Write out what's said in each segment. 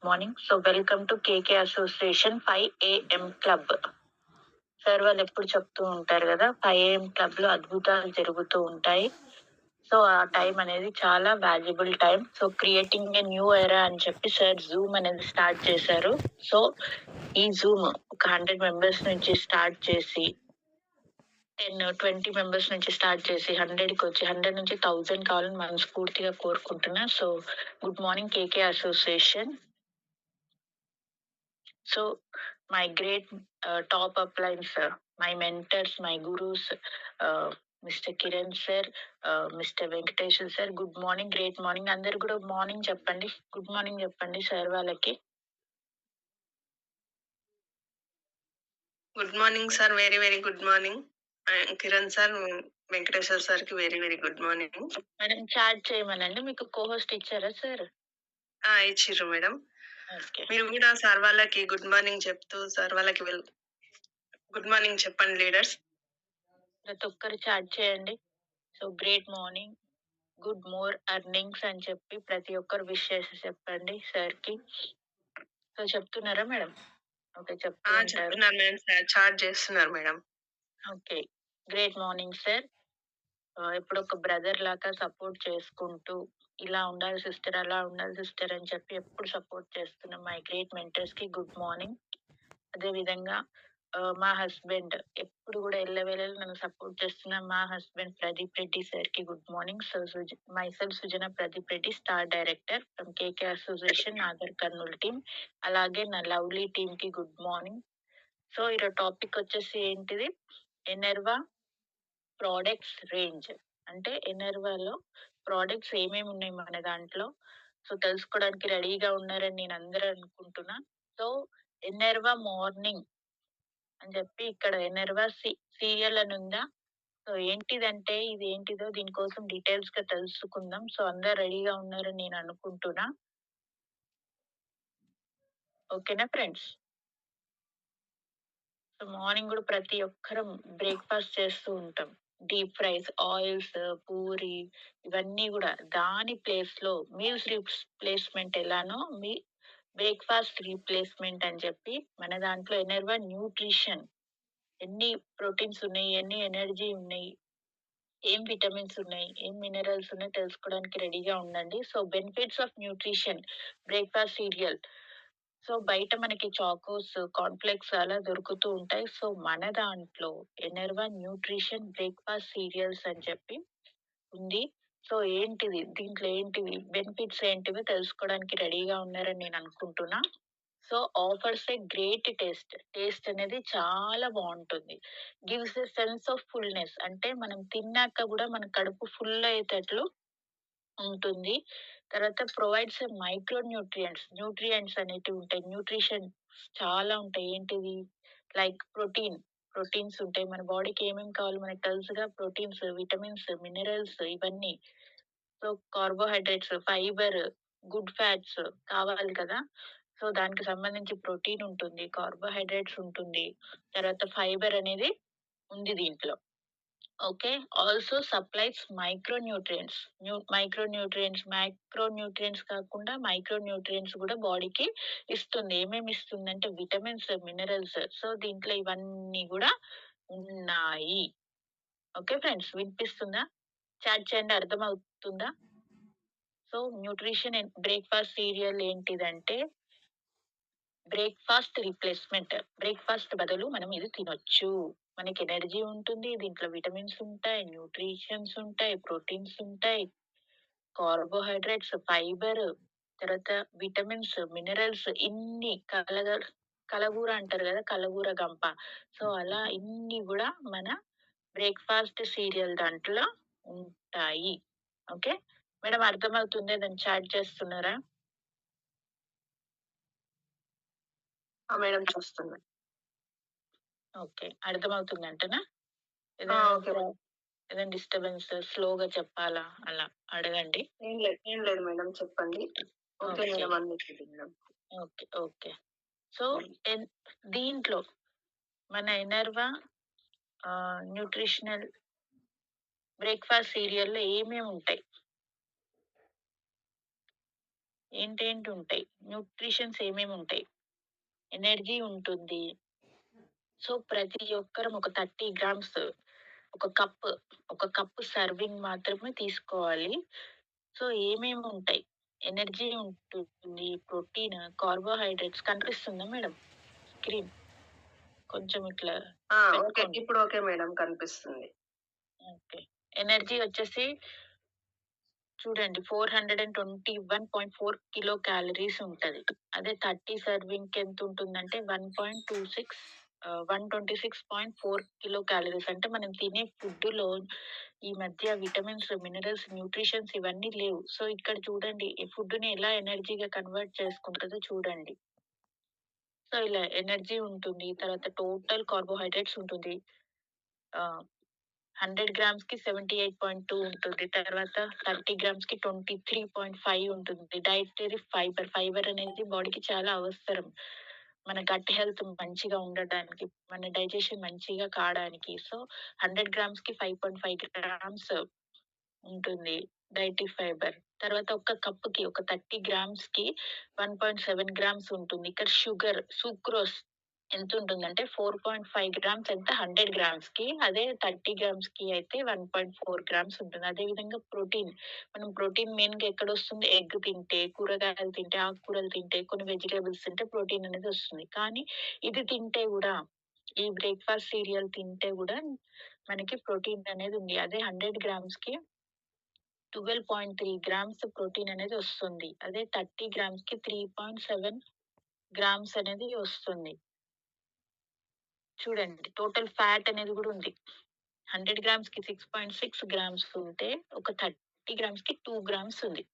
Morning. So welcome to KK association 5 AM club. Sir వాళ్ళు ఎప్పుడు చెప్తూ ఉంటారు కదా, 5 AM క్లబ్ లో అద్భుతాలు జరుగుతూ ఉంటాయి. సో ఆ టైం అనేది చాలా valuable time. So creating a new era అని చెప్పి సార్ జూమ్ అనేది స్టార్ట్ చేశారు. సో ఈ జూమ్ ఒక 100 మెంబర్స్ నుంచి స్టార్ట్ చేసి 10-20 మెంబర్స్ నుంచి స్టార్ట్ చేసి 100కి వచ్చి 100 నుంచి 1000 కావాలని మనస్ఫూర్తిగా కోరుకుంటున్నా. So good morning KK association. So my great top uplines, my mentors, my gurus, Mr. Kiran sir, Mr. Venkatesh sir, good morning, great morning. అందరు కూడా మార్నింగ్ చెప్పండి, గుడ్ మార్నింగ్ చెప్పండి సార్ వాళ్ళకి. Good morning sir, very very good morning. Kiran sir, Venkateswara sir కి very very good morning. Madam chat చేయమనండి, మీకు co-host ఇచ్చారా sir? ఇచ్చిర్రు మేడం. ఓకే, మీరు కూడా సార్ వాళ్ళకి గుడ్ మార్నింగ్ చెప్తూ సార్ వాళ్ళకి గుడ్ మార్నింగ్ చెప్పండి లీడర్స్. ప్రతి ఒక్కరు చాట్ చేయండి. So great morning, good more earnings అని చెప్పి ప్రతి ఒక్కరు విష్ చేసి చెప్పండి సార్ కి. సో చెప్తున్నారా మేడం? ఓకే, చెప్తున్నారు మేడం, చాట్ చేస్తున్నారు madam. Okay, great morning sir. ఇప్పుడు ఒక బ్రదర్ లాగా సపోర్ట్ చేసుకుంటూ, ఇలా ఉండాలి సిస్టర్, అలా ఉండాలి సిస్టర్ అని చెప్పి ఎప్పుడు సపోర్ట్ చేస్తున్న మై గ్రేట్ మెంటర్స్ కి గుడ్ మార్నింగ్. అదే విధంగా మా హస్బెండ్ ఎప్పుడు కూడా ఎల్లవేళలు నన్ను సపోర్ట్ చేస్తున్న మా హస్బెండ్ ప్రదీప్ రెడ్డి సార్ కి good morning. So మైసెల్ Sujana Pradeep Reddy, star director from KK association Nagar Kurnool team. అలాగే నా లవ్లీ టీమ్ కి గుడ్ మార్నింగ్. సో ఈరోజు టాపిక్ వచ్చేసి ఏంటిది, ఎనర్వా ప్రోడక్ట్స్ రేంజ్. అంటే ఎనర్వాలో ప్రోడక్ట్స్ ఏమేమి ఉన్నాయి మన దాంట్లో. సో తెలుసుకోవడానికి రెడీగా ఉన్నారని నేను అందరూ అనుకుంటున్నా. సో ఎనర్వా మార్నింగ్ అని చెప్పి ఇక్కడ ఎనర్వా సీరియల్ అని ఉందా. సో ఏంటిదంటే ఇది ఏంటిదో దీనికోసం డీటెయిల్స్ గా తెలుసుకుందాం. సో అందరు రెడీగా ఉన్నారని నేను అనుకుంటున్నా. ఓకేనా ఫ్రెండ్స్? సో మార్నింగ్ కూడా ప్రతి ఒక్కరం బ్రేక్ఫాస్ట్ చేస్తూ ఉంటాం. డీప్ ఫ్రైస్, ఆయిల్స్, పూరి, ఇవన్నీ కూడా దాని ప్లేస్ లో మీల్స్ రీప్లేస్మెంట్ ఎలానో మీ బ్రేక్ఫాస్ట్ రీప్లేస్మెంట్ అని చెప్పి మన దాంట్లో ఎనర్వా న్యూట్రిషన్, ఎన్ని ప్రోటీన్స్ ఉన్నాయి, ఎన్ని ఎనర్జీ ఉన్నాయి, ఏం విటమిన్స్ ఉన్నాయి, ఏం మినరల్స్ ఉన్నాయి తెలుసుకోవడానికి రెడీగా ఉండండి. So benefits of nutrition breakfast serial. So బయట మనకి చాకోస్, కాన్ఫ్లెక్స్ అలా దొరుకుతూ ఉంటాయి. సో మన దాంట్లో ఎనర్వా న్యూట్రిషన్ బ్రేక్ఫాస్ట్ సీరియల్స్ అని చెప్పి ఉంది. సో ఏంటిది, దీంట్లో ఏంటివి బెనిఫిట్స్ ఏంటివి తెలుసుకోవడానికి రెడీగా ఉన్నారని నేను అనుకుంటున్నా. So offers a great taste అనేది చాలా బాగుంటుంది. Gives a sense of fullness, అంటే మనం తిన్నాక కూడా మన కడుపు ఫుల్ అయ్యేటట్లు ఉంటుంది. తర్వాత ప్రొవైడ్స్ మైక్రో న్యూట్రియంట్స్ అనేటివి ఉంటాయి. న్యూట్రిషన్ చాలా ఉంటాయి. ఏంటిది, లైక్ ప్రోటీన్స్ ఉంటాయి. మన బాడీకి ఏమేమి కావాలో మనకు తెలుసుగా, ప్రోటీన్స్, విటమిన్స్, మినరల్స్ ఇవన్నీ. So carbohydrates, fibre, good fats కావాలి కదా. సో దానికి సంబంధించి ప్రోటీన్ ఉంటుంది, కార్బోహైడ్రేట్స్ ఉంటుంది, తర్వాత ఫైబర్ అనేది ఉంది దీంట్లో. Okay, also supplies micro nutrients కాకుండా మైక్రో న్యూట్రియంట్స్ కూడా బాడీకి ఇస్తుంది. ఏమేమి ఇస్తుంది అంటే విటమిన్స్, మినరల్స్. సో దీంట్లో ఇవన్నీ కూడా ఉన్నాయి. ఓకే ఫ్రెండ్స్, వినిపిస్తుందా? చాట్ చేయండి, అర్థమవుతుందా? So nutrition and breakfast serial ఏంటిదంటే బ్రేక్ఫాస్ట్ రీప్లేస్మెంట్. బ్రేక్ఫాస్ట్ బదులు మనం ఇది తినొచ్చు, మనకి ఎనర్జీ ఉంటుంది, దీంట్లో విటమిన్స్ ఉంటాయి, న్యూట్రిషన్స్ ఉంటాయి, ప్రోటీన్స్ ఉంటాయి, కార్బోహైడ్రేట్స్, ఫైబర్, తర్వాత విటమిన్స్, మినరల్స్, ఇన్ని కలగూర అంటారు కదా, కలగూర గంప. సో అలా ఇన్ని కూడా మన బ్రేక్ఫాస్ట్ సీరియల్ దాంట్లో ఉంటాయి. ఓకే మేడం, అర్థమవుతుందే? దాన్ని చాట్ చేస్తున్నారా? మేడం చూస్తున్నా. ఓకే, అర్థమవుతుంది అంటనా? ఓకే. ఏదైనా డిస్టర్బెన్స్, స్లోగా చెప్పాలా అలా అడగండి. ఏం లేదు మేడం, చెప్పండి. Okay okay madam, madam. Okay okay. So దీంట్లో మన ఎనర్వా న్యూట్రిషనల్ బ్రేక్ఫాస్ట్ సీరియల్లో ఏమేమి ఉంటాయి? ఏంటేంటి ఉంటాయి, న్యూట్రిషన్స్ ఏమేమి ఉంటాయి, ఎనర్జీ ఉంటుంది. సో ప్రతి ఒక్కరం ఒక 30 గ్రామ్స్ ఒక కప్ ఒక కప్ సర్వింగ్ మాత్రమే తీసుకోవాలి. సో ఏమేమి ఉంటాయి, ఎనర్జీ ఉంటుంది, ప్రోటీన్, కార్బోహైడ్రేట్స్ కనిపిస్తుందా మేడం స్క్రీన్? కొంచెం ఇట్లా ఓకే. పెట్టుకోండి. ఇప్పుడు ఓకే మేడం కనిపిస్తుంది. ఓకే. ఎనర్జీ వచ్చేసి చూడండి 421.4 కిలో క్యాలరీస్ ఉంటది. అదే 30 సర్వింగ్‌కి ఎంతుంటుందంటే 126.4 కిలో క్యాలరీస్. అంటే మనం తినే ఫుడ్‌లో ఈ మధ్య విటమిన్స్, మినరల్స్, న్యూట్రిషన్స్ ఇవన్నీ లేవు. సో ఇక్కడ చూడండి ఈ ఫుడ్‌ని ఎలా ఎనర్జీగా కన్వర్ట్ చేసుకుంటదో చూడండి. సో ఇలా ఎనర్జీ ఉంటుంది. తర్వాత టోటల్ కార్బోహైడ్రేట్స్ ఉంటుంది. ఆహ్, 100 గ్రామ్స్‌కి 78.2 ఉంటుంది. తర్వాత 30 గ్రామ్స్‌కి 23.5 ఉంటుంది. Dietary fibre. ఫైబర్ అనేది బాడీకి చాలా అవసరం. మన గట్ హెల్త్ మంచిగా ఉండడానికి, మన డైజెషన్ మంచిగా కాడానికి. సో 100 గ్రామ్స్‌కి 5.5 గ్రామ్స్ ఉంటుంది డైటరీ ఫైబర్. తర్వాత ఒక కప్పుకి ఒక 30 గ్రామ్స్‌కి 1.7 గ్రామ్స్ ఉంటుంది. ఇక్కడ షుగర్, సుక్రోస్ ఎంతుంటుందంటే 4.5 గ్రామ్స్ ఎంత 100 గ్రామ్స్‌కి. అదే 30 గ్రామ్స్‌కి అయితే 1.4 గ్రామ్స్ ఉంటుంది. అదే విధంగా ప్రోటీన్. మనం ప్రోటీన్ మెయిన్‌గా ఎక్కడొస్తుంది? ఎగ్ తింటే, కూరగాయలు తింటే, ఆకుకూరలు తింటే, కొన్ని వెజిటబుల్స్ తింటే ప్రోటీన్ అనేది వస్తుంది. కానీ ఇది తింటే గూడా, ఈ బ్రేక్‌ఫాస్ట్ సీరియల్ తింటే గూడా మనకి ప్రోటీన్ అనేది ఉంది. అదే 100 గ్రామ్స్‌కి 12.3 గ్రామ్స్ ప్రోటీన్ అనేది వస్తుంది. అదే 30 గ్రామ్స్‌కి 3.7 గ్రామ్స్ అనేది వస్తుంది. చూడండి టోటల్ ఫ్యాట్ అనేది గూడా ఉంది. 100 గ్రామ్స్‌కి 6.6 గ్రామ్స్ ఉంటే, ఒక 30 గ్రామ్స్‌కి 2 గ్రామ్స్ ఉంది.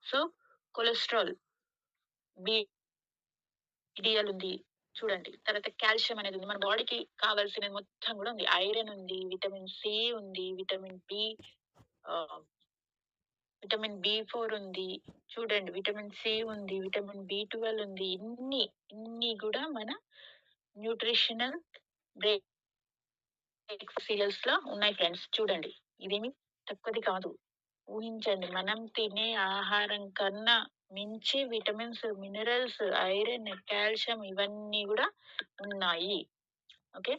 సో, కొలెస్ట్రాల్, బీడీఎల్ ఉంది. చూడండి. తర్వాత కాల్షియం అనేది ఉంది. మన బాడీకి కావాల్సినది మొత్తం గూడా ఉంది. ఐరన్ ఉంది, విటమిన్ సి ఉంది, ఆహ్, విటమిన్ బి4 ఉంది. చూడండి విటమిన్ సి ఉంది, విటమిన్ బి12 ఉంది. ఇన్ని గూడా మన న్యూట్రిషనల్ బ్రేక్ సీరియల్స్‌లో ఉన్నాయి ఫ్రెండ్స్ చూడండి. ఇదేమి తక్కువది కాదు. ఊహించండి మనం తినే ఆహారం కన్నా మించి విటమిన్స్, మినరల్స్, ఐరన్, కాల్షియం ఇవన్నీ గూడా ఉన్నాయి. ఓకే.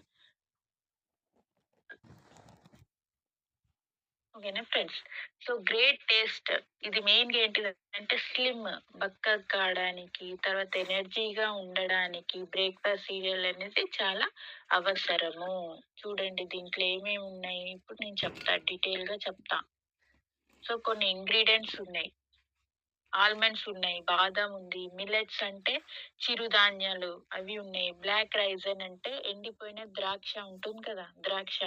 ఓకేనా ఫ్రెండ్స్. So great taste. ఇది మెయిన్‌గా ఏంటిదంటే స్లిమ్ బక్కగా కాడానికి, తర్వాత ఎనర్జీగా ఉండడానికి బ్రేక్‌ఫాస్ట్ సీరియల్ అనేది చాలా అవసరము. చూడండి దీంట్లో ఏమేమి ఉన్నాయి ఇప్పుడు నేను చెప్తా, డీటెయిల్‌గా చెప్తా. సో కొన్ని ఇంగ్రీడియెంట్స్ ఉన్నాయి. ఆల్మండ్స్ ఉన్నాయి, బాదాం ఉంది, మిల్లెట్స్ అంటే చిరుధాన్యాలు అవి ఉన్నాయి. బ్లాక్ రైసన్ అంటే ఎండిపోయిన ద్రాక్ష ఉంటుంది కదా! ద్రాక్ష.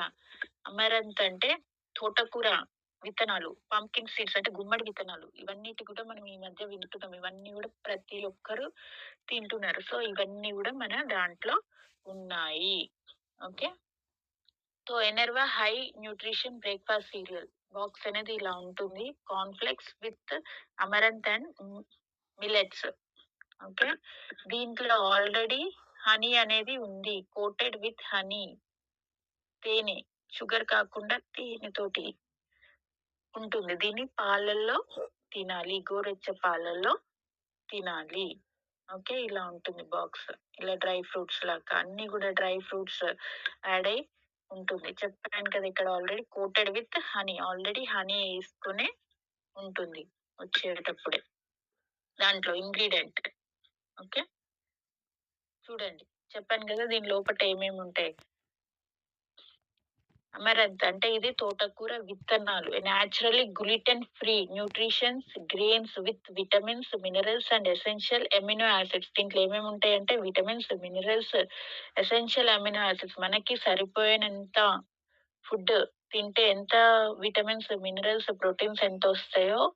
అమరంత్ అంటే తోటకూర విత్తనాలు, పంకిన్ సీడ్స్ అంటే గుమ్మడి విత్తనాలు. ఇవన్నిటి కూడా మనం ఈ మధ్య వింటున్నాం. ఇవన్నీ గూడా ప్రతి ఒక్కరు తింటున్నారు. సో, ఇవన్నీ గూడా మన దాంట్లో ఉన్నాయి. ఓకే. సో, ఎనర్వా high nutrition breakfast cereal box అనేది ఇలా ఉంటుంది. Corn flakes with amaranth and millets. Okay. దీంట్లో ఆల్రెడీ హనీ అనేది ఉంది. Coated with honey. తేనె. షుగర్ కాకుండా తేనెతోటి ఉంటుంది. దీన్ని పాలల్లో తినాలి. గోరువెచ్చ పాలల్లో తినాలి. ఓకే. ఇలా ఉంటుంది బాక్స్. ఇలా డ్రై ఫ్రూట్స్ లాగా అన్నీ గూడా డ్రై ఫ్రూట్స్ యాడ్ అయ్యి ఉంటుంది. చెప్పాను కదా! ఇక్కడ already coated with honey. Already honey ఏసుకొనే ఉంటుంది వచ్చేటప్పుడే. దాంట్లో ఇంగ్రీడియెంట్. ఓకే. చూడండి. చెప్పాను గదా! దీని లోపట ఏమేముంటాయి. అమరంత్ అంటే ఇది తోటకూర విత్తనాలు. Naturally gluten free nutritions grains with vitamins, minerals and essential amino acids. దీంట్లో ఏమేమి ఉంటాయంటే vitamins, minerals, essential amino acids మనకి సరిపోయినంత ఫుడ్ తింటే ఎంత విటమిన్స్, మినరల్స్, ప్రోటీన్స్ ఎంతొస్తాయో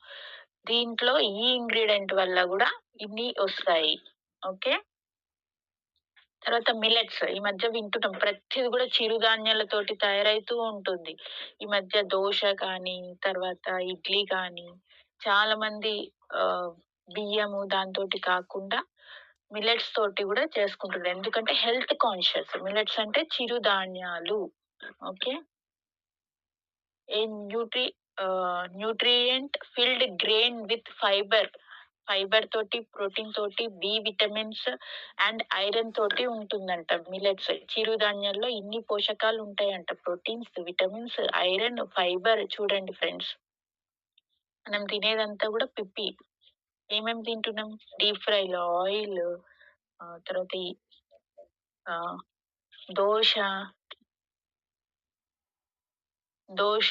దీంట్లో ఈ ఇంగ్రీడియెంట్ వల్ల గూడా ఇన్ని ఒస్తాయి. ఓకే. తర్వాత మిల్లెట్స్ ఈ మధ్య వింటున్నాం. ప్రతిది గూడా చిరుధాన్యాలతోటి తయారైతూ ఉంటుంది. ఈ మధ్య దోస కానీ, తర్వాత ఇడ్లీ కానీ, చాలా మంది ఆహ్, బియ్యము దాంతోటి కాకుండా మిల్లెట్స్ తోటి గూడా చేసుకుంటున్నారు. ఎందుకంటే హెల్త్ కాన్షియస్. మిల్లెట్స్ అంటే చిరుధాన్యాలు. Okay. A nutrient filled grain with fiber fiber తోటి, ప్రోటీన్ తోటి, బి విటమిన్స్ అండ్ ఐరన్ తోటి ఉంటుందంట మిల్లెట్స్. చిరుధాన్యాల్లో ఇన్ని పోషకాలు ఉంటాయంట. ప్రోటీన్స్, విటమిన్స్, ఐరన్, ఫైబర్ చూడండి ఫ్రెండ్స్. మనం తినేదంతా గూడా పిప్పి. ఏమేమి తింటున్నాం? డీప్ ఫ్రైలు, ఆయిల్ తర్వాత ఈ ఆహ్, దోస, దోస,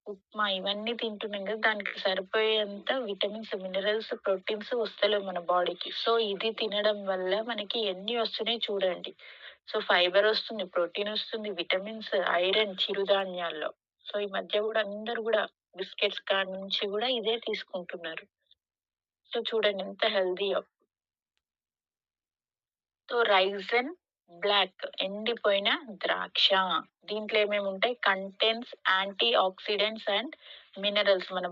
ఉప్మా ఇవన్నీ తింటున్నాం గదా! దానికి సరిపోయేంత విటమిన్స్, మినరల్స్, ప్రోటీన్స్ వస్తలేవు మన బాడీకి. సో, ఇది తినడం వల్ల మనకి ఎన్ని వస్తున్నాయి చూడండి. సో, ఫైబర్ వస్తుంది, ప్రోటీన్ వస్తుంది, విటమిన్స్, ఐరన్ చిరుధాన్యాల్లో. సో, ఈ మధ్య గూడా అందరూ గూడా బిస్కెట్స్ కాడ నుంచి గూడా ఇదే తీసుకుంటున్నారు. సో, చూడండి ఎంత హెల్తీయో. సో, రైసన్ బ్లాక్ ఎండిపోయిన ద్రాక్ష. దీంట్లో ఏమేముంటాయి? Contains antioxidants and minerals. మన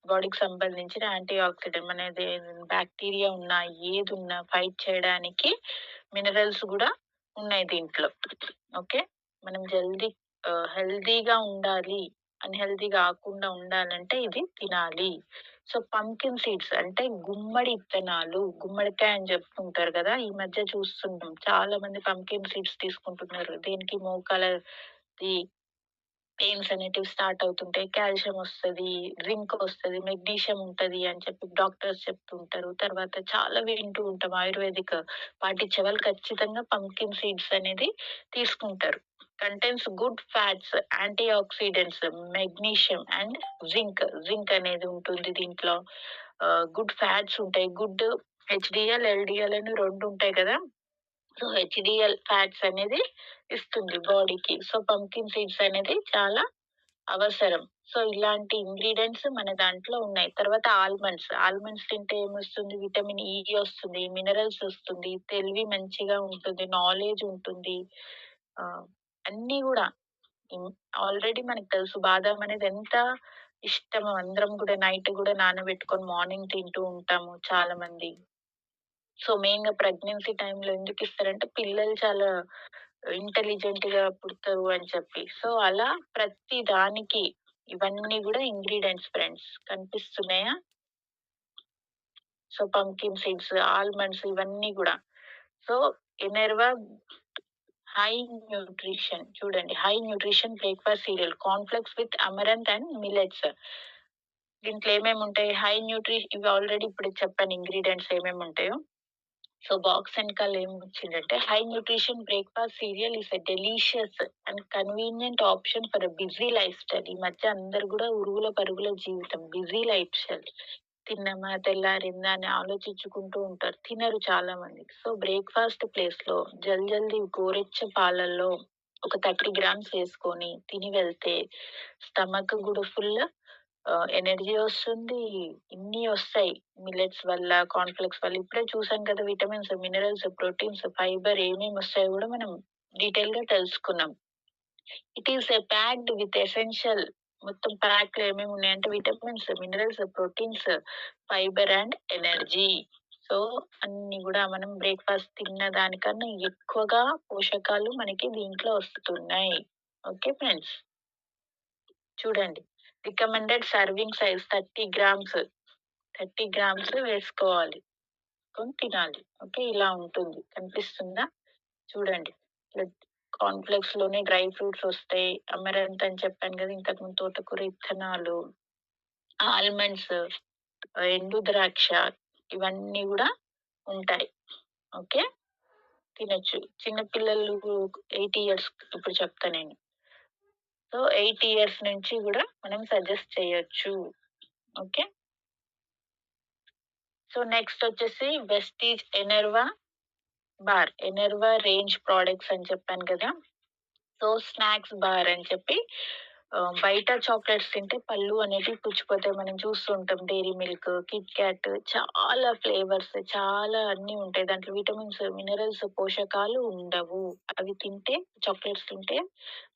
బాడీకి సంబంధించిన యాంటీ ఆక్సిడెంట్ మనది బాక్టీరియా ఉన్నా, ఏదున్నా ఫైట్ చేయడానికి మినరల్స్ గూడా ఉన్నాయి దీంట్లో. ఓకే. మనం హెల్తీగా ఉండాలి, అన్‌హెల్తీ గాకుండా ఉండాలంటే ఇది తినాలి. సో, పంకిన్ సీడ్స్ అంటే గుమ్మడి ఇత్తనాలు, గుమ్మడికాయ అని చెప్తుంటారు గదా! ఈ మధ్య చూస్తున్నాం చాలా మంది పంకిన్ సీడ్స్ తీసుకుంటున్నారు. దేనికి మోకాలది పెయిన్స్ అనేటివి స్టార్ట్ అవుతుంటాయి. కాల్షియం వస్తది, జింక్ వస్తది, మెగ్నీషియం ఉంటది అని చెప్పి డాక్టర్స్ చెప్తుంటారు. తర్వాత చాలా వింటూ ఉంటాం ఆయుర్వేదిక్ పాటించే వాళ్ళు ఖచ్చితంగా పంకిన్ సీడ్స్ అనేది తీసుకుంటారు. Contains good fats, antioxidants, magnesium and zinc. Zinc అనేది ఉంటుంది దీంట్లో. గుడ్ ఫ్యాట్స్ ఉంటాయి. గుడ్ హెచ్‌డీఎల్, ఎల్‌డీఎల్ అని 2 ఉంటాయి కదా! సో, హెచ్‌డీఎల్ ఫ్యాట్స్ అనేది ఇస్తుంది బాడీకి. సో, పంకిన్ సీడ్స్ అనేది చాలా అవసరం. సో, ఇలాంటి ఇంగ్రీడియెంట్స్ మన దాంట్లో ఉన్నాయి. తర్వాత ఆల్మండ్స్. ఆల్మండ్స్ తింటే ఏమొస్తుంది? విటమిన్ ఇ ఒస్తుంది, మినరల్స్ ఒస్తుంది, తెలివి మంచిగా ఉంటుంది, నాలెడ్జ్ ఉంటుంది. ఆహ్, అన్నీ గూడా హ్మ్. ఆల్రెడీ మనకు తెలుసు బాదాం అనేది ఎంత ఇష్టమో అందరం గూడా నైట్ గూడా నానబెట్టుకొని మార్నింగ్ తింటూ ఉంటాము చాలా మంది. సో, మెయిన్‌గా ప్రెగ్నెన్సీ టైమ్‌లో ఎందుకిస్తారంటే పిల్లలు చాలా ఇంటెలిజెంట్‌గా పుడతారు అని చెప్పి. సో, అలా ప్రతి దానికి ఇవన్నీ గూడా ఇంగ్రీడియెంట్స్ ఫ్రెండ్స్. కనిపిస్తున్నాయా? సో, పంకిన్ సీడ్స్, ఆల్మండ్స్ ఇవన్నీ గూడా. సో, ఎనర్వా హై న్యూట్రిషన్ చూడండి. High nutrition breakfast cereal cornflakes with amaranth and millets. దీంట్లో ఏమేముంటాయి? ఇవి ఆల్రెడీ ఇప్పుడు చెప్పాను ఇంగ్రీడియెంట్స్ ఏమేముంటాయో. సో, బాక్స్ ఎనకాల ఏమొచ్చిందంటే, high nutrition breakfast cereal is a delicious and convenient option for a busy lifestyle. ఈ మధ్య అందరూ గూడా ఉరుగుల పరుగుల జీవితం. Busy lifestyle. తిన్నామా, తెల్లారిందా అని ఆలోచించుకుంటూ ఉంటారు. తినరు చాలా మంది. సో, బ్రేక్‌ఫాస్ట్ ప్లేస్‌లో జల్దీ గోరెచ్చ పాలల్లో ఒక 30 గ్రామ్స్ వేసుకొని తిని వెళ్తే స్టమక్ గూడా ఫుల్ ఎనర్జీ వస్తుంది. ఇన్ని ఒస్తాయి. మిల్లెట్స్ వల్ల, కార్న్‌ఫ్లెక్స్ వల్ల. ఇప్పుడే చూసాం కదా! విటమిన్స్, మినరల్స్, ప్రోటీన్స్, ఫైబర్ ఏమేమొస్తాయో గూడా మనం డీటెయిల్‌గా తెలుసుకున్నాం. It is packed with essential మొత్తం ప్యాక్‌లో ఏమేమున్నాయంటే vitamins, minerals, proteins, fibre and energy. So, అన్నీ గూడా మనం బ్రేక్‌ఫాస్ట్ తిన్న దానికన్నా ఎక్కువగా పోషకాలు మనకి దీంట్లో వస్తున్నాయి. Okay friends. చూడండి. Recommended serving size 30 grams. 30 grams వేసుకోవాలి. కొని తినాలి. ఓకే. ఇలా ఉంటుంది. కనిపిస్తుందా? చూడండి. ఇట్లా కార్న్‌ఫ్లెక్స్‌లోనే డ్రై ఫ్రూట్స్ ఒస్తాయి. అమరంత్ అని చెప్పాను గదా! ఇంతకుముందు తోటకూర ఇత్తనాలు, ఆల్మండ్స్, ఎండు ద్రాక్ష ఇవన్నీ గూడా ఉంటాయి. ఓకే. తినొచ్చు. చిన్న పిల్లలు 8 ఇయర్స్ ఇప్పుడు చెప్తా నేను. సో, 8 ఇయర్స్ నుంచి గూడా మనం సజెస్ట్ చేయొచ్చు. ఓకే. సో, నెక్స్ట్ వచ్చేసి వెస్టీజ్ ఎనర్వా బార్. ఎనర్వా రేంజ్ ప్రొడక్ట్స్ అని చెప్పాను కదా! సో, స్నాక్స్ బార్ అని చెప్పి బయట చాక్లెట్స్ తింటే పళ్ళు అనేటివి పుచ్చిపోతాయి. మనం చూస్తూ ఉంటాం. డైరీ మిల్క్, కిట్ క్యాట్ చాలా ఫ్లేవర్స్ చాలా అన్నీ ఉంటాయి. దాంట్లో విటమిన్స్, మినరల్స్, పోషకాలు ఉండవు. అవి తింటే చాక్లెట్స్ తింటే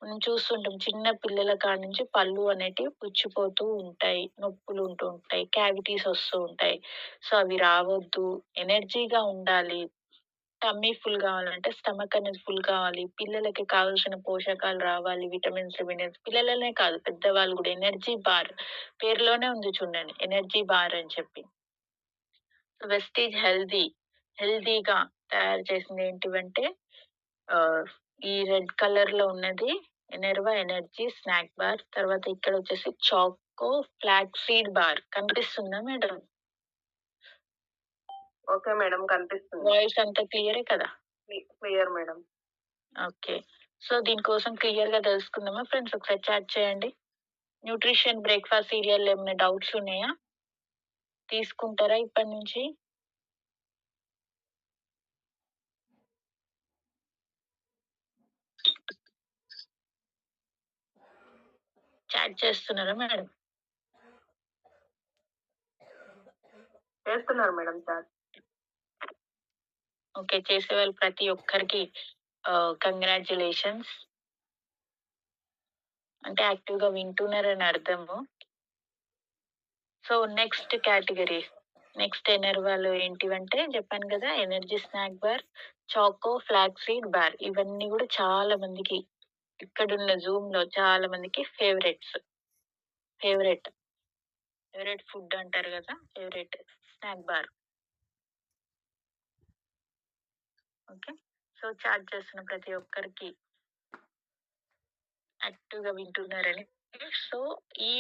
మనం చూస్తుంటాం. చిన్న పిల్లల కాడ నుంచి పళ్ళు అనేటివి పుచ్చిపోతూ ఉంటాయి. నొప్పులు ఉంటూ ఉంటాయి. క్యావిటీస్ వస్తూ ఉంటాయి. సో, అవి రావద్దు. ఎనర్జీగా ఉండాలి. టమ్మీ ఫుల్ గావాలంటే స్టమక్ అనేది ఫుల్ కావాలి. పిల్లలకి కావాల్సిన పోషకాలు రావాలి. విటమిన్స్, మినరల్స్ పిల్లలనే కాదు పెద్దవాళ్ళు గూడా ఎనర్జీ బార్ పేరులోనే ఉంది చూడండి. ఎనర్జీ బార్ అని చెప్పి. వెస్టీజ్ హెల్తీగా తయారు చేసింది ఏంటివంటే ఈ రెడ్ కలర్‌లో ఉన్నది ఎనర్వా ఎనర్జీ స్నాక్ బార్. తర్వాత ఇక్కడొచ్చేసి చాకో ఫ్లాక్స్ సీడ్ బార్ కనిపిస్తుందా మేడం? Okay madam. కనిపిస్తుంది. వాయిస్ అంతా క్లియరే కదా? Clear madam. ఓకే. సో, దీనికోసం క్లియర్‌గా తెలుసుకుందామా ఫ్రెండ్స్? ఒకసారి చాట్ చేయండి. న్యూట్రిషన్ బ్రేక్‌ఫాస్ట్ సీరియల్‌లో ఏమైనా డౌట్స్ ఉన్నాయా? తీసుకుంటారా ఇప్పటి నుంచి? చాట్ చేస్తున్నారా మేడం? చేస్తున్నారు మేడం చాట్. ఓకే. చేసేవాళ్ళు ప్రతి ఒక్కరికి కంగ్రాచ్యులేషన్స్. అంటే యాక్టివ్‌గా వింటున్నారని అర్థము. So, next category. నెక్స్ట్ ఎనర్వాలు ఏంటివంటే చెప్పాను కదా! Energy snack bar, choco flax seed bar. ఇవన్నీ గూడా చాలా మందికి ఇక్కడున్న జూమ్‌లో చాలా మందికి ఫేవరెట్. ఫేవరెట్ ఫుడ్ అంటారు గదా! Favourite snack bar. Okay. So, chat చేస్తున్న ప్రతి ఒక్కరికి యాక్టివ్‌గా వింటున్నారని. సో, ఈ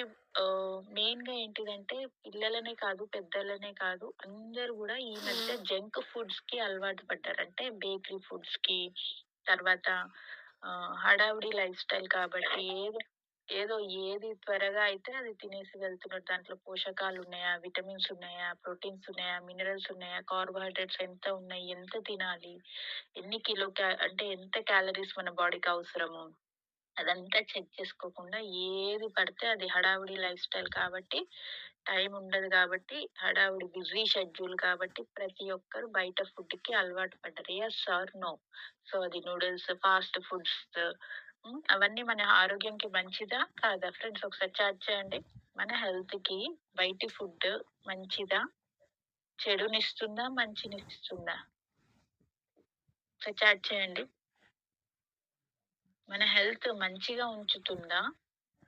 మెయిన్‌గా ఏంటిదంటే పిల్లలనే కాదు, పెద్దలనే కాదు అందరూ గూడా ఈ మధ్య జంక్ ఫుడ్స్‌కి అలవాటు పడ్డారు. అంటే బేకరీ ఫుడ్స్‌కి, తర్వాత హడావిడి లైఫ్ స్టైల్ కాబట్టి ఏదో ఏది త్వరగా అయితే అది తినేసి వెళ్తున్నారు. దాంట్లో పోషకాలున్నాయా, విటమిన్స్ ఉన్నాయా, ప్రోటీన్స్ ఉన్నాయా, మినరల్స్ ఉన్నాయా, కార్బోహైడ్రేట్స్ ఎంత ఉన్నాయి, ఎంత తినాలి, ఎన్ని కిలో అంటే ఎంత క్యాలరీస్ మన బాడీకి అవసరము అదంతా చెక్ చేసుకోకుండా ఏది పడితే అది హడావిడి లైఫ్ స్టైల్ కాబట్టి, టైం ఉండదు కాబట్టి, హడావిడి బిజీ షెడ్యూల్ కాబట్టి ప్రతి ఒక్కరు బయట ఫుడ్‌కి అలవాటు పడ్డారు. Yes or no? సో, అది నూడిల్స్, ఫాస్ట్ ఫుడ్స్ అవన్నీ మన ఆరోగ్యంకి మంచిదా? కాదా? ఫ్రెండ్స్ ఒకసారి చాట్ చేయండి. మన హెల్త్‌కి బయటి ఫుడ్ మంచిదా? చెడునిస్తుందా? మంచినిస్తుందా? ఒకసారి చాట్ చేయండి. మన హెల్త్ మంచిగా ఉంచుతుందా?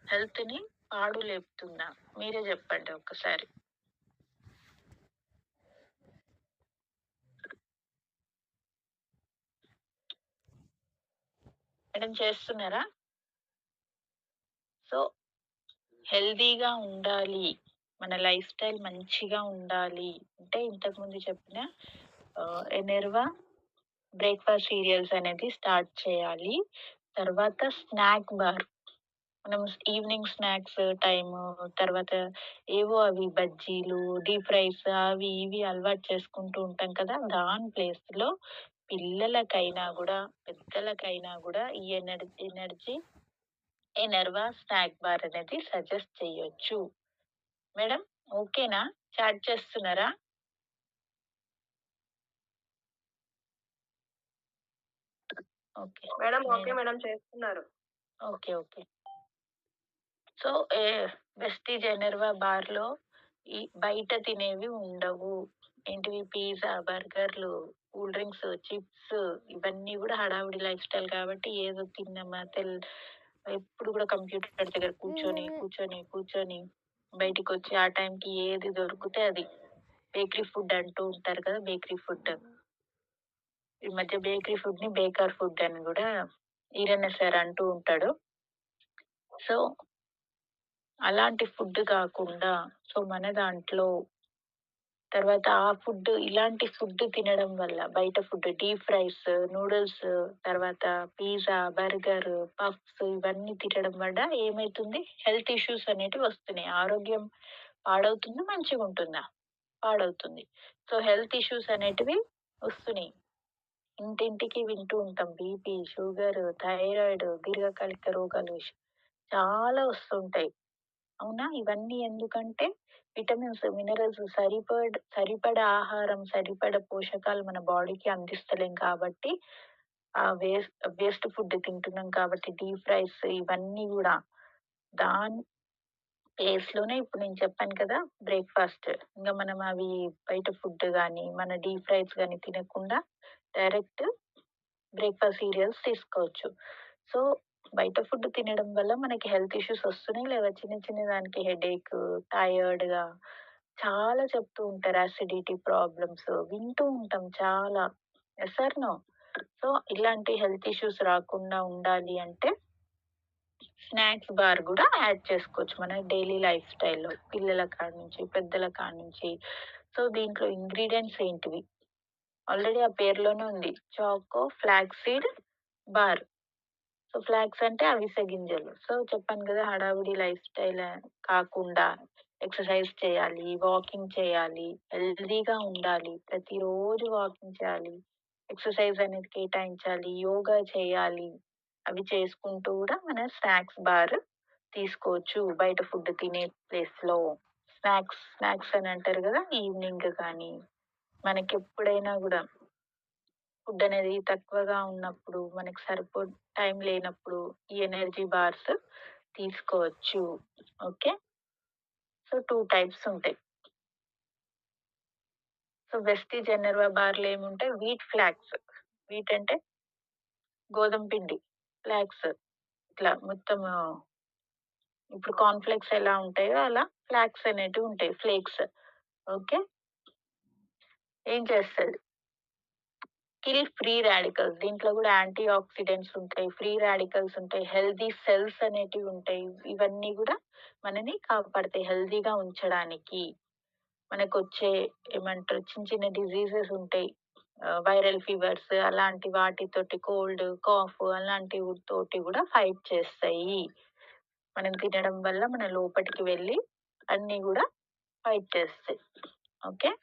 హెల్త్‌ని పాడు లేపుతుందా? మీరే జెప్పండి ఒక్కసారి. మేడం చేస్తున్నారా? సో, హెల్తీగా ఉండాలి. మన లైఫ్ స్టైల్ మంచిగా ఉండాలి. అంటే ఇంతకుముందు చెప్పిన ఎనెర్వా బ్రేక్‌ఫాస్ట్ సీరియల్స్ అనేది స్టార్ట్ చేయాలి. తర్వాత స్నాక్ బార్. మనం ఈవినింగ్ స్నాక్స్ టైము, తర్వాత ఏవో అవి బజ్జీలు, డీప్ ఫ్రైస్ అవి ఇవి అలవాటు చేసుకుంటూ ఉంటాం కదా! దాని ప్లేస్‌లో పిల్లలకైనా గూడా, పెద్దలకైనా గూడా ఈ ఎనర్వా స్నాక్ బార్ అనేది సజెస్ట్ చేయొచ్చు. మేడం ఓకేనా? చాట్ చేస్తున్నారా? ఓకే. మేడం ఓకే నేను మేడం చేస్తున్నారు. ఓకే. సో, వెస్టీజ్ ఎనర్వా బార్‌లో ఈ బయట తినేవి ఉండవు. ఏంటివి పిజ్జా, బర్గర్‌లు, కూల్ డ్రింక్స్, చిప్స్ ఇవన్నీ గూడా హడావిడి లైఫ్ స్టైల్ కాబట్టి ఏదో తిన్నామా ఎప్పుడు గూడా కంప్యూటర్ దగ్గర కూర్చొని బయటికొచ్చి ఆ టైంకి ఏది దొరికితే అది. బేకరీ ఫుడ్ అంటూ ఉంటారు కదా! Bakery food. ఈ మధ్య బేకరీ ఫుడ్‌ని బేకార్ ఫుడ్ అని గూడా ఈరన్న సార్ అంటూ ఉంటాడు. సో, అలాంటి ఫుడ్ కాకుండా సో, మన దాంట్లో తర్వాత ఆ ఫుడ్ ఇలాంటి ఫుడ్ తినడం వల్ల బయట ఫుడ్ డీప్ ఫ్రైస్, నూడిల్స్ తర్వాత పిజ్జా, బర్గర్, పఫ్స్ ఇవన్నీ తినడం వల్ల ఏమైతుంది? హెల్త్ ఇష్యూస్ అనేటివి వస్తున్నాయి. ఆరోగ్యం పాడవుతుందా? మంచిగుంటుందా? పాడవుతుంది. సో, హెల్త్ ఇష్యూస్ అనేటివి వస్తున్నాయి. ఇంటింటికి వింటూ ఉంటాం. బీపీ, షుగర్, థైరాయిడ్, దీర్ఘకాలిక రోగాలు చాలా వస్తుంటాయి. అవునా? ఇవన్నీ ఎందుకంటే విటమిన్స్, మినరల్స్ సరిపడా ఆహారం, సరిపడా పోషకాలు మన బాడీకి అందిస్తలేం కాబట్టి వేస్ట్ ఫుడ్ తింటున్నాం కాబట్టి డీప్ ఫ్రైస్ ఇవన్నీ గూడా దాని ప్లేస్‌లోనే ఇప్పుడు నేను చెప్పాను కదా! బ్రేక్‌ఫాస్ట్. ఇంగ మనం అవి బయట ఫుడ్ గాని, మన డీప్ ఫ్రైస్ గాని తినకుండా డైరెక్ట్ బ్రేక్‌ఫాస్ట్ సీరియల్స్ తీసుకోవచ్చు. సో, బయట ఫుడ్ తినడం వల్ల మనకి హెల్త్ ఇష్యూస్ వస్తున్నాయి లేదా చిన్న చిన్న దానికి హెడేక్, టైర్డ్‌గా చాలా చెప్తూ ఉంటారు అసిడిటీ ప్రాబ్లమ్స్. వింటూ ఉంటాం చాలా. Yes or no? సో, ఇలాంటి హెల్త్ ఇష్యూస్ రాకుండా ఉండాలి అంటే స్నాక్స్ బార్ గూడా యాడ్ చేసుకోవచ్చు మన డైలీ లైఫ్ స్టైల్‌లో. పిల్లల కాడ్నుంచి, పెద్దల కాడ్నుంచి. సో, దీంట్లో ఇంగ్రీడియెంట్స్ ఏంటివి? ఆల్రెడీ ఆ పేరులోనే ఉంది. Choco flax seed bar. So, flax అంటే అవిసె గింజలు. సో, చెప్పాను గదా! హడావిడి లైఫ్ స్టైల్ కాకుండా ఎక్సర్సైజ్ చేయాలి, వాకింగ్ చేయాలి, హెల్తీగా ఉండాలి. ప్రతిరోజు వాకింగ్ చేయాలి. ఎక్సర్సైజ్ అనేది కేటాయించాలి, యోగా చేయాలి. అవి చేసుకుంటూ గూడా మన స్నాక్స్ బార్ తీసుకోవచ్చు. బయట ఫుడ్ తినే ప్లేస్‌లో. స్నాక్స్ అని అంటారు గదా! ఈవినింగ్ కానీ, మనకెప్పుడైనా గూడా ఫుడ్ అనేది తక్కువగా ఉన్నప్పుడు, మనకి టైం లేనప్పుడు ఈ ఎనర్జీ బార్స్ తీసుకోవచ్చు. ఓకే. సో, 2 టైప్స్ ఉంటాయి. సో, వెస్టీజ్ ఎనర్వా బార్‌లో ఏముంటాయి వీట్ ఫ్లాక్స్. వీట్ అంటే గోధుమ పిండి. ఫ్లాక్స్ ఇట్లా మొత్తం ఇప్పుడు కార్న్ ఫ్లేక్స్ ఎలా ఉంటాయో అలా ఫ్లాక్స్ అనేటివి ఉంటాయి. ఫ్లేక్స్. ఓకే. ఏం చేస్తది? Kill free radicals. దీంట్లో గూడా యాంటీ ఆక్సిడెంట్స్ ఉంటాయి. ఫ్రీ రాడికల్స్ ఉంటాయి. హెల్తీ సెల్స్ అనేటివి ఉంటాయి. ఇవన్నీ గూడా మనని కాపాడతాయి హెల్తీగా ఉంచడానికి. మనకొచ్చే ఏమంటారు చిన్న చిన్న డిసీజెస్ ఉంటాయి. వైరల్ ఫీవర్స్ అలాంటి వాటితోటి కోల్డ్, కాఫ్ అలాంటి తోటి గూడా ఫైట్ చేస్తాయి. మనం తినడం వల్ల మన లోపటికి వెళ్ళి అన్నీ గూడా ఫైట్ చేస్తాయి. ఓకే.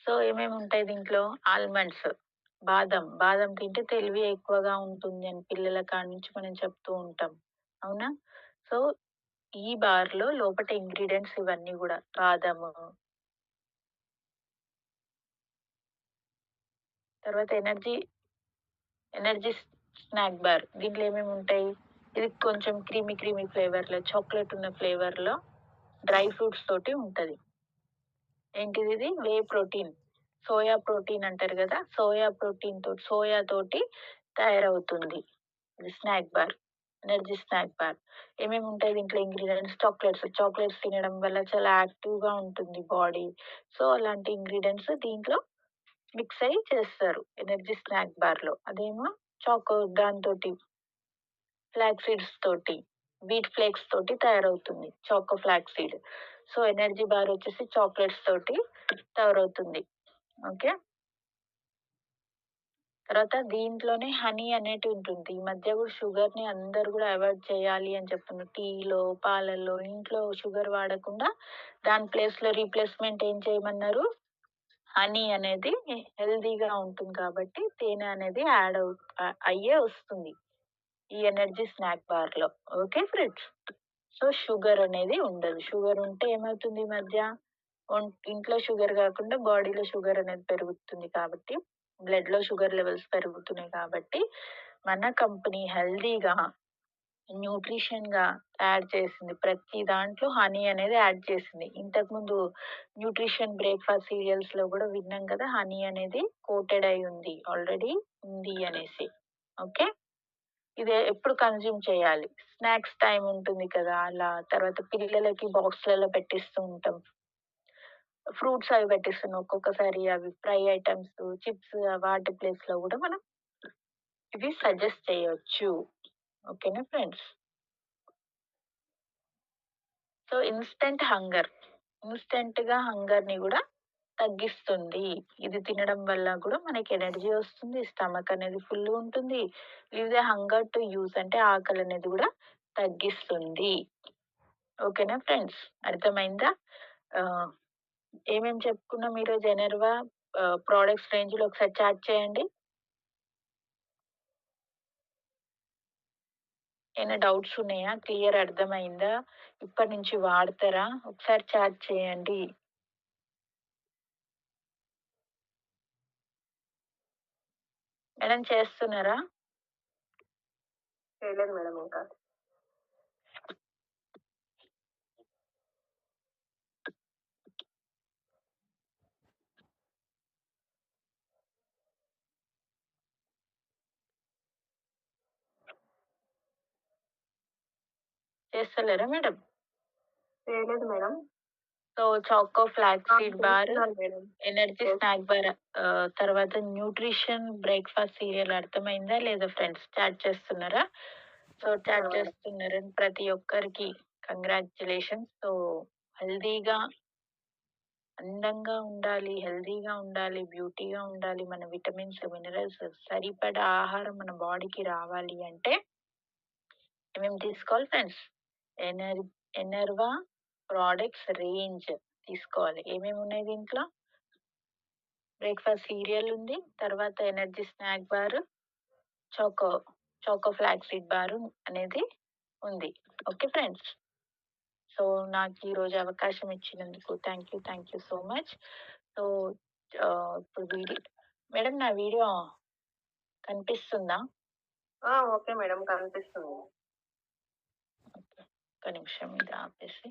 సో, ఏమేమి ఉంటాయి దీంట్లో? ఆల్మండ్స్, బాదం తింటే తెలివి ఎక్కువగా ఉంటుంది అని పిల్లల కాడ నుంచి మనం చెప్తూ ఉంటాం. అవునా? సో, ఈ బార్‌లో లోపట ఇంగ్రీడియెంట్స్ ఇవన్నీ గూడా బాదము, తర్వాత ఎనర్జీ స్నాక్ బార్. దీంట్లో ఏమేమి ఉంటాయి? ఇది కొంచెం క్రీమీ ఫ్లేవర్‌లో చాక్లేట్ ఉన్న ఫ్లేవర్‌లో డ్రై ఫ్రూట్స్ తోటి ఉంటది. ఏంటిదిది? Whey protein. సోయా ప్రోటీన్ అంటారు గదా! సోయా తోటి తయారవుతుంది. ఇది snack bar. Energy snack bar. ఏమేమి ఉంటాయి దీంట్లో ఇంగ్రీడియెంట్స్? చాక్లేట్స్ తినడం వల్ల చాలా యాక్టివ్‌గా ఉంటుంది బాడీ. సో, అలాంటి ఇంగ్రీడియెంట్స్ దీంట్లో మిక్స్ అయ్యి చేస్తారు. ఎనర్జీ స్నాక్ బార్‌లో. అదేమో దానితోటి ఫ్లాక్స్ సీడ్స్ తోటి, వీట్ ఫ్లేక్స్ తోటి తయారవుతుంది. Choco flax seed. So, energy bar వచ్చేసి చాక్లేట్స్ తోటి తయారవుతుంది. ఓకే. తర్వాత దీంట్లోనే హనీ అనేటివి ఉంటుంది. ఈ మధ్య గూడా షుగర్‌ని అందరూ గూడా అవాయిడ్ చేయాలి అని చెప్తున్నారు. టీలో, పాలల్లో ఇంట్లో షుగర్ వాడకుండా దాని ప్లేస్‌లో రీప్లేస్‌మెంట్ ఏం చేయమన్నారు? హనీ అనేది హెల్తీగా ఉంటుంది కాబట్టి తేనె అనేది అయ్యే వస్తుంది. ఈ ఎనర్జీ స్నాక్ బార్‌లో. Okay friends. సో, షుగర్ అనేది ఉండదు. షుగర్ ఉంటే ఏమవుతుంది ఈ మధ్య? ఇంట్లో షుగర్ గాకుండా బాడీలో షుగర్ అనేది పెరుగుతుంది కాబట్టి, బ్లడ్‌లో షుగర్ లెవెల్స్ పెరుగుతున్నాయి కాబట్టి, మన కంపెనీ హెల్తీగా, న్యూట్రిషన్‌గా తయారు చేసింది. ప్రతి దాంట్లో హనీ అనేది యాడ్ చేసింది. ఇంతకుముందు న్యూట్రిషన్ బ్రేక్‌ఫాస్ట్ సీరియల్స్‌లో గూడా విన్నాం కదా! హనీ అనేది కోటెడ్ అయి ఉంది. ఆల్రెడీ ఉంది అనేసి. ఓకే. ఇది ఎప్పుడు కన్జ్యూమ్ చేయాలి? స్నాక్స్ టైమ్ ఉంటుంది కదా! అలా. తర్వాత పిల్లలకి బాక్స్‌లలో పెట్టిస్తూ ఉంటాం. ఫ్రూట్స్ అవి పెట్టిస్తున్నాం. ఒక్కొక్కసారి అవి ఫ్రై ఐటెమ్స్, చిప్స్ వాటి ప్లేస్‌లో గూడా మనం ఇవి సజెస్ట్ చేయొచ్చు. ఓకేనా ఫ్రెండ్స్? సో, ఇన్‌స్టంట్‌గా హంగర్‌ని గూడా తగ్గిస్తుంది. ఇది తినడం వల్ల గూడా మనకి ఎనర్జీ వస్తుంది. స్టమక్ అనేది ఫుల్‌గా ఉంటుంది. Leave the hunger to use అంటే ఆకలనేది గూడా తగ్గిస్తుంది. ఓకేనా ఫ్రెండ్స్? అర్థమైందా? ఆహ్, ఏమేమి చెప్పుకున్నాం ఈరోజు ఎనర్వా ప్రొడక్ట్స్ రేంజ్‌లో ఒకసారి చాట్ చేయండి. ఏమైనా డౌట్స్ ఉన్నాయా? క్లియర్ అర్థమైందా? ఇప్పటి నుంచి వాడతారా? ఒకసారి చాట్ చేయండి. మేడం చేస్తున్నారా? చేయలేదు మేడం ఇంకా. చేస్తలేరా మేడం? చేయలేదు madam. So, choco flax seed bar, చేస్తున్నాను మేడం. ఎనర్జీ స్నాక్ బార్, తర్వాత న్యూట్రిషన్ బ్రేక్‌ఫాస్ట్ సీరియల్ అర్థమైందా లేదా ఫ్రెండ్స్? చాట్ చేస్తున్నారా? సో, చేస్తున్నా చాట్ మేడం. చేస్తున్నారని ప్రతి ఒక్కరికి కంగ్రాచ్యులేషన్స్. సో, హెల్తీగా, అందంగా ఉండాలి, హెల్తీగా ఉండాలి, బ్యూటీగా ఉండాలి. మన విటమిన్స్, మినరల్స్ సరిపడా ఆహారం మన బాడీకి రావాలి అంటే ఏమేమి తీసుకోవాలి ఫ్రెండ్స్? ఎనర్ ఎనర్వా ప్రొడక్ట్స్ రేంజ్ తీసుకోవాలి. ఏమేమి ఉన్నాయి దీంట్లో? బ్రేక్‌ఫాస్ట్ సీరియల్ ఉంది. తర్వాత energy snack bar, choco, choco flax seed bar అనేది ఉంది. Okay friends. సో, నాకు ఈరోజు అవకాశం ఇచ్చినందుకు thank you so much. So, ఇప్పుడు మేడం నా వీడియో కనిపిస్తుందా? Okay madam. కనిపిస్తుంది. ఓకే. ఒక్క నిమిషం ఇది ఆపేసి